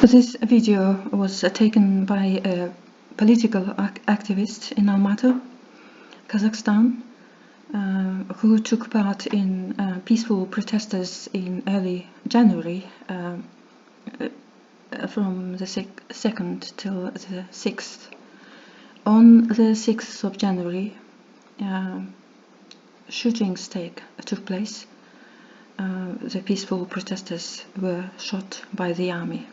This video was taken by a political activist in Almaty, Kazakhstan, who took part in peaceful protests in early January, from the 2nd till the 6th. On the 6th of January, shootings took place. The peaceful protesters were shot by the army.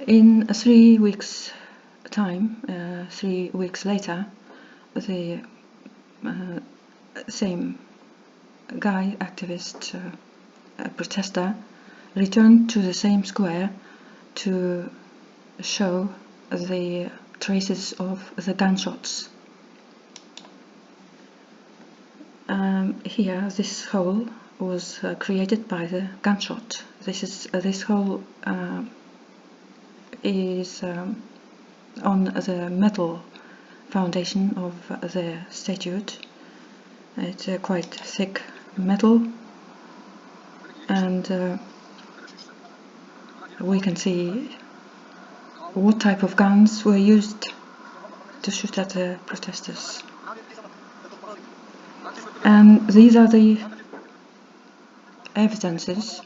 In 3 weeks' time, 3 weeks later, the same guy, activist, protester, returned to the same square to show the traces of the gunshots. Here, this hole was created by the gunshot. This hole is on the metal foundation of the statue. It's quite thick metal, and we can see what type of guns were used to shoot at the protesters. And these are the evidences.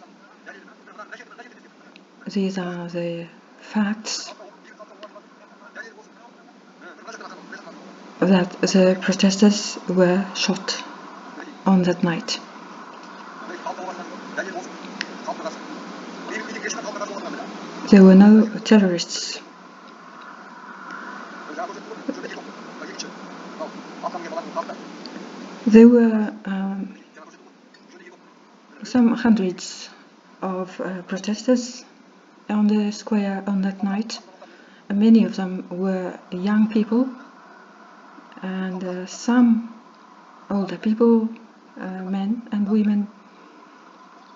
These are the facts that the protesters were shot on that night. There were no terrorists. There were some hundreds of protesters on the square on that night. Many of them were young people, and some older people, men and women,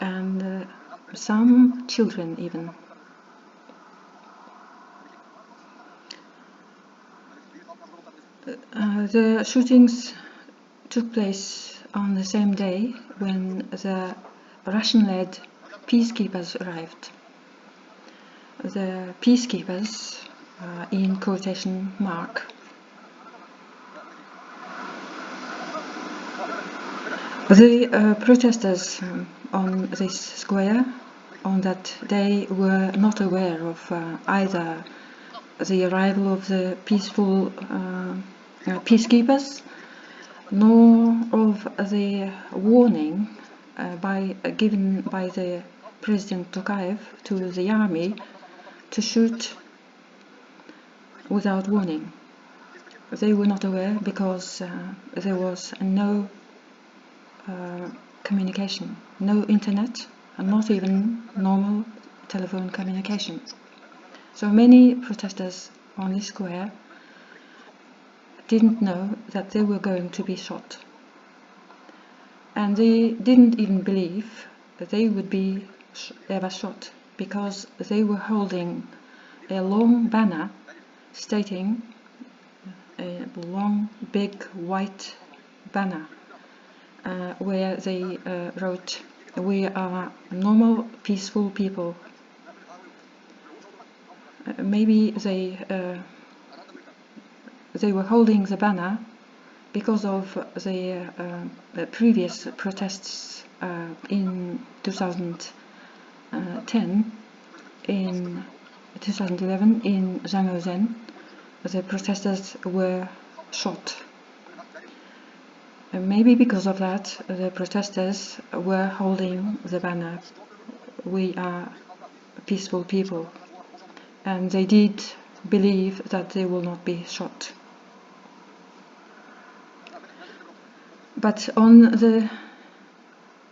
and some children even. The shootings took place on the same day when the Russian-led peacekeepers arrived. The peacekeepers, in quotation mark. The protesters on this square on that day were not aware of either the arrival of the peaceful peacekeepers, nor of the warning given by the President Tokayev to the army to shoot without warning. They were not aware because there was no communication, no internet, and not even normal telephone communication. So many protesters on this square didn't know that they were going to be shot. And they didn't even believe that they would be ever shot, because they were holding a long banner stating, a long, big, white banner, where they wrote, "We are normal, peaceful people." Maybe they were holding the banner because of the previous protests in 2010, in 2011 in Zhangozhen. The protesters were shot. Maybe because of that, the protesters were holding the banner, "We are peaceful people," and they did believe that they will not be shot. But on the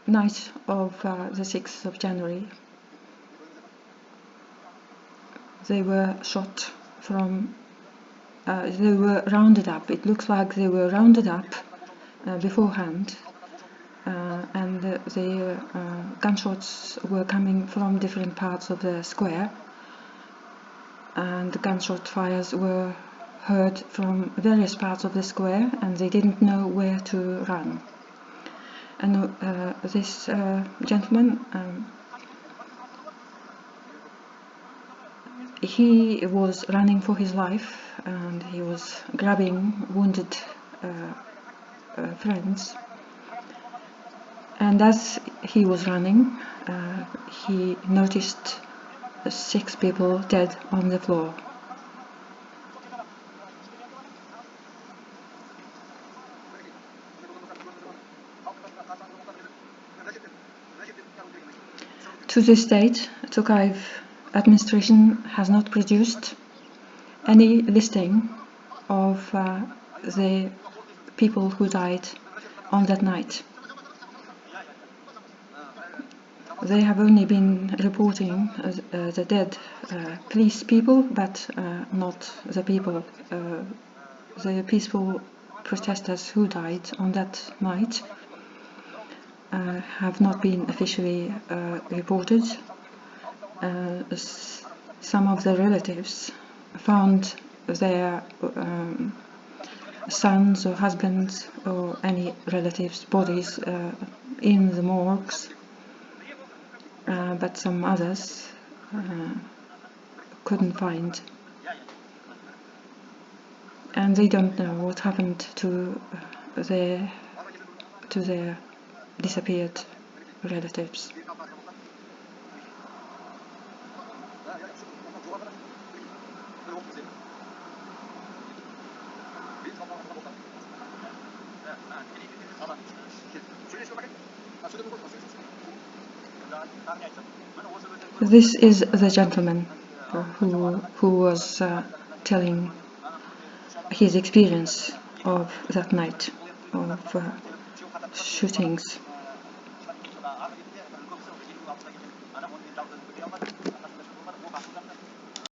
night of the 6th of January, they were shot from, they were rounded up. It looks like they were rounded up beforehand, and the gunshots were coming from different parts of the square, and the gunshot fires were heard from various parts of the square, and they didn't know where to run. And this gentleman he was running for his life, and he was grabbing wounded friends. And as he was running, he noticed 6 people dead on the floor. To this date, Tokayev administration has not produced any listing of the people who died on that night. They have only been reporting the dead police people, but not the people, the peaceful protesters who died on that night have not been officially reported. Some of the relatives found their sons or husbands or any relatives' bodies in the morgues, but some others couldn't find. And they don't know what happened to their disappeared relatives. This is the gentleman who was telling his experience of that night of shootings.